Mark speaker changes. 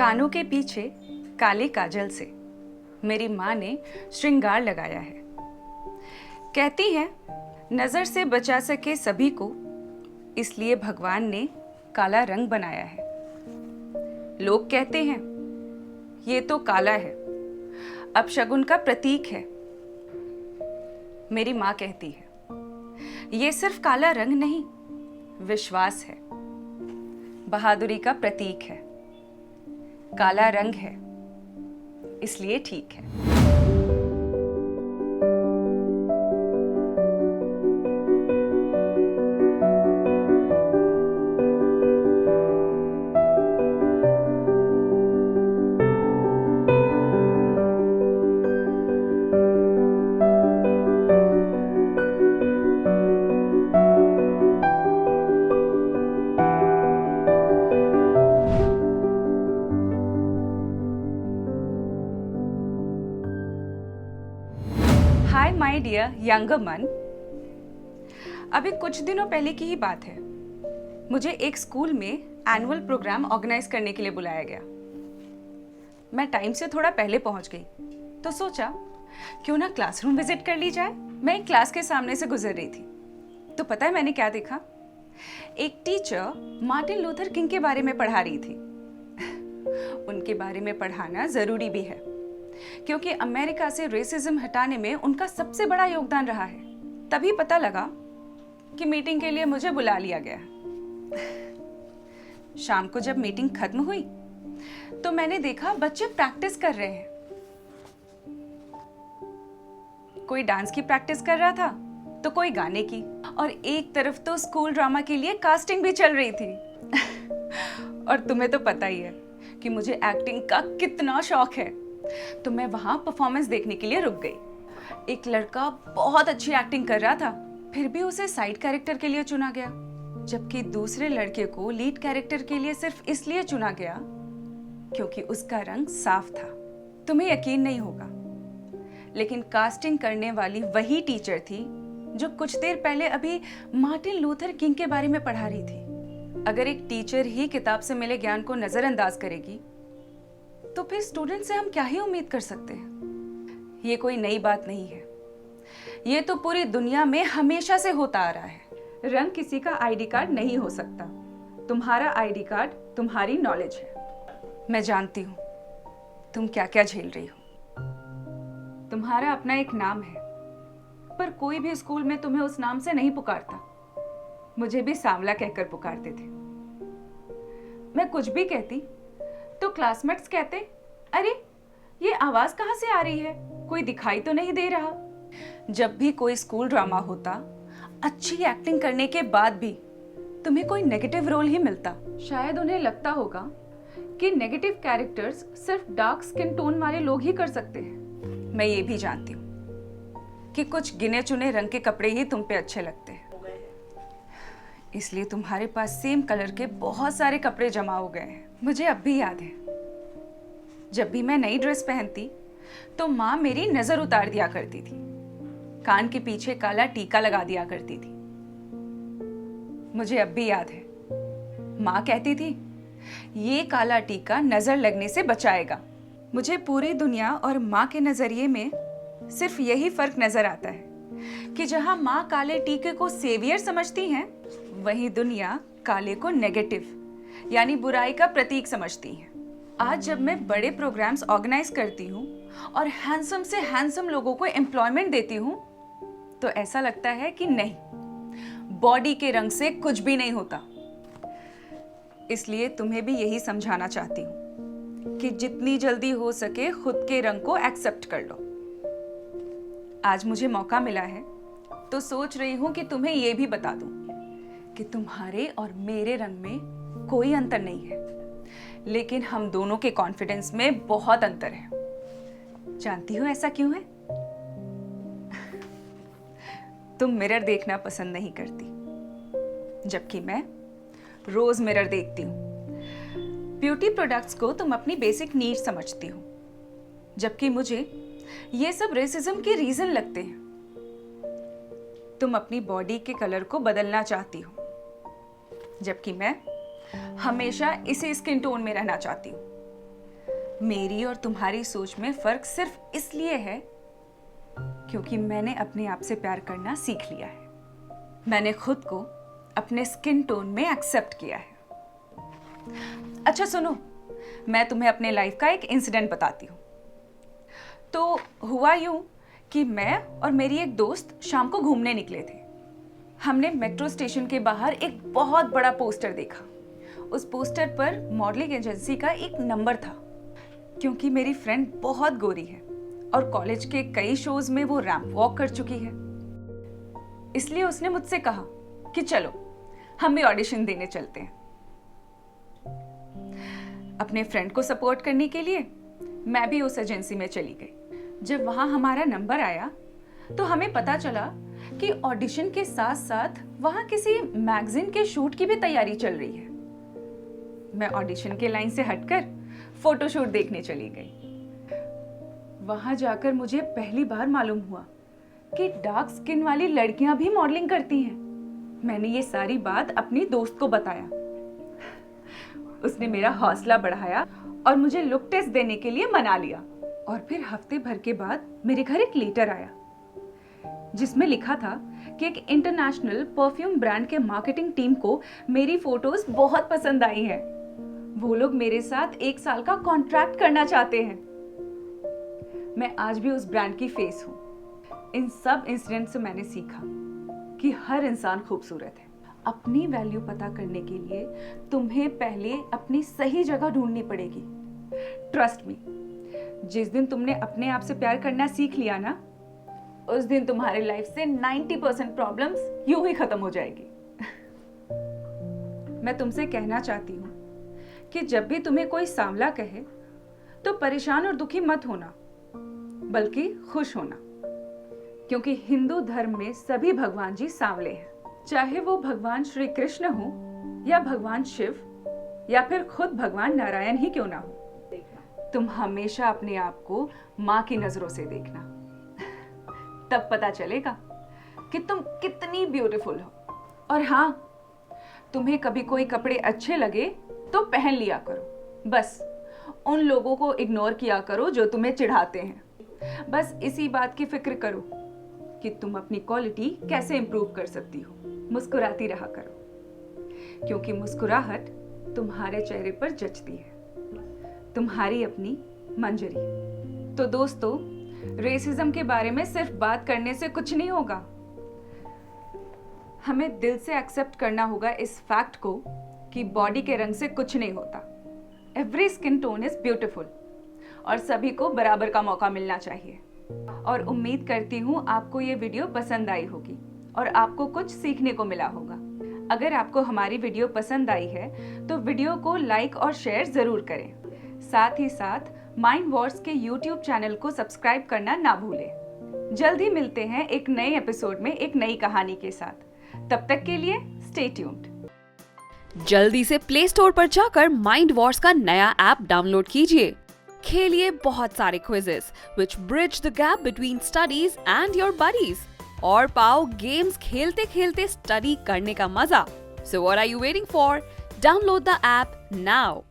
Speaker 1: कानों के पीछे काले काजल से मेरी माँ ने श्रृंगार लगाया है। कहती हैं नजर से बचा सके सभी को, इसलिए भगवान ने काला रंग बनाया है। लोग कहते हैं ये तो काला है, अपशगुन का प्रतीक है। मेरी माँ कहती है ये सिर्फ काला रंग नहीं, विश्वास है, बहादुरी का प्रतीक है। काला रंग है इसलिए ठीक है। हाय माय डियर यंगर मन। अभी कुछ दिनों पहले की ही बात है, मुझे एक स्कूल में एनुअल प्रोग्राम ऑर्गेनाइज करने के लिए बुलाया गया। मैं टाइम से थोड़ा पहले पहुंच गई तो सोचा क्यों ना क्लासरूम विजिट कर ली जाए। मैं एक क्लास के सामने से गुजर रही थी तो पता है मैंने क्या देखा? एक टीचर मार्टिन लूथर किंग के बारे में पढ़ा रही थी। उनके बारे में पढ़ाना जरूरी भी है क्योंकि अमेरिका से रेसिज्म हटाने में उनका सबसे बड़ा योगदान रहा है। तभी पता लगा कि मीटिंग के लिए मुझे बुला लिया गया। शाम को जब मीटिंग खत्म हुई तो मैंने देखा बच्चे प्रैक्टिस कर रहे हैं। कोई डांस की प्रैक्टिस कर रहा था तो कोई गाने की, और एक तरफ तो स्कूल ड्रामा के लिए कास्टिंग भी चल रही थी। और तुम्हें तो पता ही है कि मुझे एक्टिंग का कितना शौक है, तो मैं वहां परफॉर्मेंस देखने के लिए रुक गई। एक लड़का बहुत अच्छी एक्टिंग कर रहा था, फिर भी उसे साइड कैरेक्टर के लिए चुना गया, जबकि दूसरे लड़के को लीड कैरेक्टर के लिए सिर्फ इसलिए चुना गया क्योंकि उसका रंग साफ था। तुम्हें यकीन नहीं होगा, लेकिन कास्टिंग करने वाली वही टीचर थी जो कुछ देर पहले अभी मार्टिन लूथर किंग के बारे में पढ़ा रही थी। अगर एक टीचर ही किताब से मिले ज्ञान को नजरअंदाज करेगी तो फिर स्टूडेंट से हम क्या ही उम्मीद कर सकते हैं? ये कोई नई बात नहीं है, ये तो पूरी दुनिया में हमेशा से होता आ रहा है। रंग किसी का आईडी कार्ड नहीं हो सकता। तुम्हारा आईडी कार्ड तुम्हारी नॉलेज है। मैं जानती हूँ तुम क्या क्या झेल रही हो। तुम्हारा अपना एक नाम है, पर कोई भी स्कूल में तुम्हें उस नाम से नहीं पुकारता। मुझे भी सांवला कहकर पुकारते थे। मैं कुछ भी कहती तो क्लासमेट्स कहते, अरे ये आवाज कहाँ से आ रही है, कोई दिखाई तो नहीं दे रहा। जब भी कोई स्कूल ड्रामा होता, अच्छी एक्टिंग करने के बाद भी तुम्हें कोई नेगेटिव रोल ही मिलता। शायद उन्हें लगता होगा कि नेगेटिव कैरेक्टर्स सिर्फ डार्क स्किन टोन वाले लोग ही कर सकते हैं। मैं ये भी जानती हूँ कि कुछ गिने चुने रंग के कपड़े ही तुम पे अच्छे लगते हैं, इसलिए तुम्हारे पास सेम कलर के बहुत सारे कपड़े जमा हो गए हैं। मुझे अब भी याद है, जब भी मैं नई ड्रेस पहनती तो माँ मेरी नजर उतार दिया करती थी, कान के पीछे काला टीका लगा दिया करती थी। मुझे अब भी याद है, माँ कहती थी ये काला टीका नजर लगने से बचाएगा। मुझे पूरी दुनिया और माँ के नजरिए में सिर्फ यही फर्क नजर आता है कि जहां माँ काले टीके को सेवियर समझती हैं, वहीं दुनिया काले को नेगेटिव यानी बुराई का प्रतीक समझती है। आज जब मैं बड़े प्रोग्राम्स ऑर्गेनाइज करती हूँ और हैंडसम से हैंडसम लोगों को एम्प्लॉयमेंट देती हूँ तो ऐसा लगता है कि नहीं, बॉडी के रंग से कुछ भी नहीं होता। इसलिए तुम्हें भी यही समझाना चाहती हूँ कि जितनी जल्दी हो सके खुद के रंग को एक्सेप्ट कर लो। आज मुझे मौका मिला है तो सोच रही हूँ कि तुम्हें यह भी बता दूं कि तुम्हारे और मेरे रंग में कोई अंतर नहीं है, लेकिन हम दोनों के कॉन्फिडेंस में बहुत अंतर है। जानती हो ऐसा क्यों है? तुम मिरर देखना पसंद नहीं करती, जबकि मैं रोज मिरर देखती हूँ। ब्यूटी प्रोडक्ट्स को तुम अपनी बेसिक नीड समझती हो, जबकि मुझे ये सब रेसिज्म के रीजन लगते हैं। तुम अपनी बॉडी के कलर को बदलना चाहती हो, जबकि मैं हमेशा इसी स्किन टोन में रहना चाहती हूँ। मेरी और तुम्हारी सोच में फर्क सिर्फ इसलिए है क्योंकि मैंने अपने आप से प्यार करना सीख लिया है। मैंने खुद को अपने स्किन टोन में एक्सेप्ट किया है। अच्छा सुनो, मैं तुम्हें अपने लाइफ का एक इंसिडेंट बताती हूँ। तो हुआ यूं कि मैं और मेरी एक दोस्त शाम को घूमने निकले थे। हमने मेट्रो स्टेशन के बाहर एक बहुत बड़ा पोस्टर देखा। उस पोस्टर पर मॉडलिंग एजेंसी का एक नंबर था। क्योंकि मेरी फ्रेंड बहुत गोरी है और कॉलेज के कई शोज में वो रैंप वॉक कर चुकी है, इसलिए उसने मुझसे कहा कि चलो हम भी ऑडिशन देने चलते हैं। अपने फ्रेंड को सपोर्ट करने के लिए मैं भी उस एजेंसी में चली गई। जब वहां हमारा नंबर आया तो हमें पता चला कि ऑडिशन के साथ साथ वहां किसी मैगजीन के शूट की भी तैयारी चल रही है। मैं ऑडिशन के लाइन से हटकर फोटोशूट देखने चली गई। वहां जाकर मुझे पहली बार मालूम हुआ कि डार्क स्किन वाली लड़कियां भी मॉडलिंग करती हैं। मैंने ये सारी बात अपनी दोस्त को बताया। उसने मेरा हौसला बढ़ाया और मुझे लुक टेस्ट देने के लिए मना लिया। और फिर हफ्ते भर के बाद मेरे घर एक लेटर आया जिसमें लिखा था कि एक इंटरनेशनल परफ्यूम ब्रांड के मार्केटिंग टीम को मेरी फोटोज बहुत पसंद आई हैं। वो लोग मेरे साथ 1 साल का कॉन्ट्रैक्ट करना चाहते हैं। मैं आज भी उस ब्रांड की फेस हूँ। इन सब इंसिडेंट से मैंने सीखा कि हर इंसान खूबसूरत है। अपनी वैल्यू पता करने के लिए तुम्हें पहले अपनी सही जगह ढूंढनी पड़ेगी। ट्रस्ट मी, जिस दिन तुमने अपने आप से प्यार करना सीख लिया ना, उस दिन तुम्हारे लाइफ से 90% प्रॉब्लम्स यूं ही खत्म हो जाएगी। मैं तुमसे कहना चाहती हूँ कि जब भी तुम्हें कोई सांवला कहे तो परेशान और दुखी मत होना, बल्कि खुश होना। क्योंकि हिंदू धर्म में सभी भगवान जी सांवले हैं। चाहे वो भगवान श्री कृष्ण हो या भगवान शिव या फिर खुद भगवान नारायण ही क्यों ना हो, तुम हमेशा अपने आप को माँ की नजरों से देखना। तब पता चलेगा कि तुम कितनी ब्यूटीफुल हो। और हाँ, तुम्हें कभी कोई कपड़े अच्छे लगे तो पहन लिया करो। बस उन लोगों को इग्नोर किया करो जो तुम्हें चिढ़ाते हैं। बस इसी बात की फिक्र करो कि तुम अपनी क्वालिटी कैसे इंप्रूव कर सकती हो। मुस्कुराती रहा करो, क्योंकि मुस्कुराहट तुम्हारे चेहरे पर जचती है। तुम्हारी अपनी मंजरी। तो दोस्तों, रेसिज्म के बारे में सिर्फ बात करने से कुछ नहीं होगा। हमें दिल से एक्सेप्ट करना होगा इस फैक्ट को कि बॉडी के रंग से कुछ नहीं होता। Every skin tone is beautiful और सभी को बराबर का मौका मिलना चाहिए। और उम्मीद करती हूँ आपको ये वीडियो पसंद आई होगी और आपको कुछ सीखने को मिला होगा। अगर आपको हमारी वीडियो पसंद आई है तो वीडियो को लाइक और शेयर जरूर करें। साथ ही साथ माइंड वॉर्स के YouTube चैनल को सब्सक्राइब करना ना भूलें। जल्द ही मिलते हैं एक नए एपिसोड में एक नई कहानी के साथ। तब तक के लिए स्टे ट्यून्ड।
Speaker 2: जल्दी से प्ले स्टोर पर जाकर माइंड वॉर्स का नया ऐप डाउनलोड कीजिए। खेलिए बहुत सारे quizzes which bridge the gap between studies and your buddies और पाओ गेम्स खेलते खेलते स्टडी करने का मजा। So what are you waiting for? Download the app now.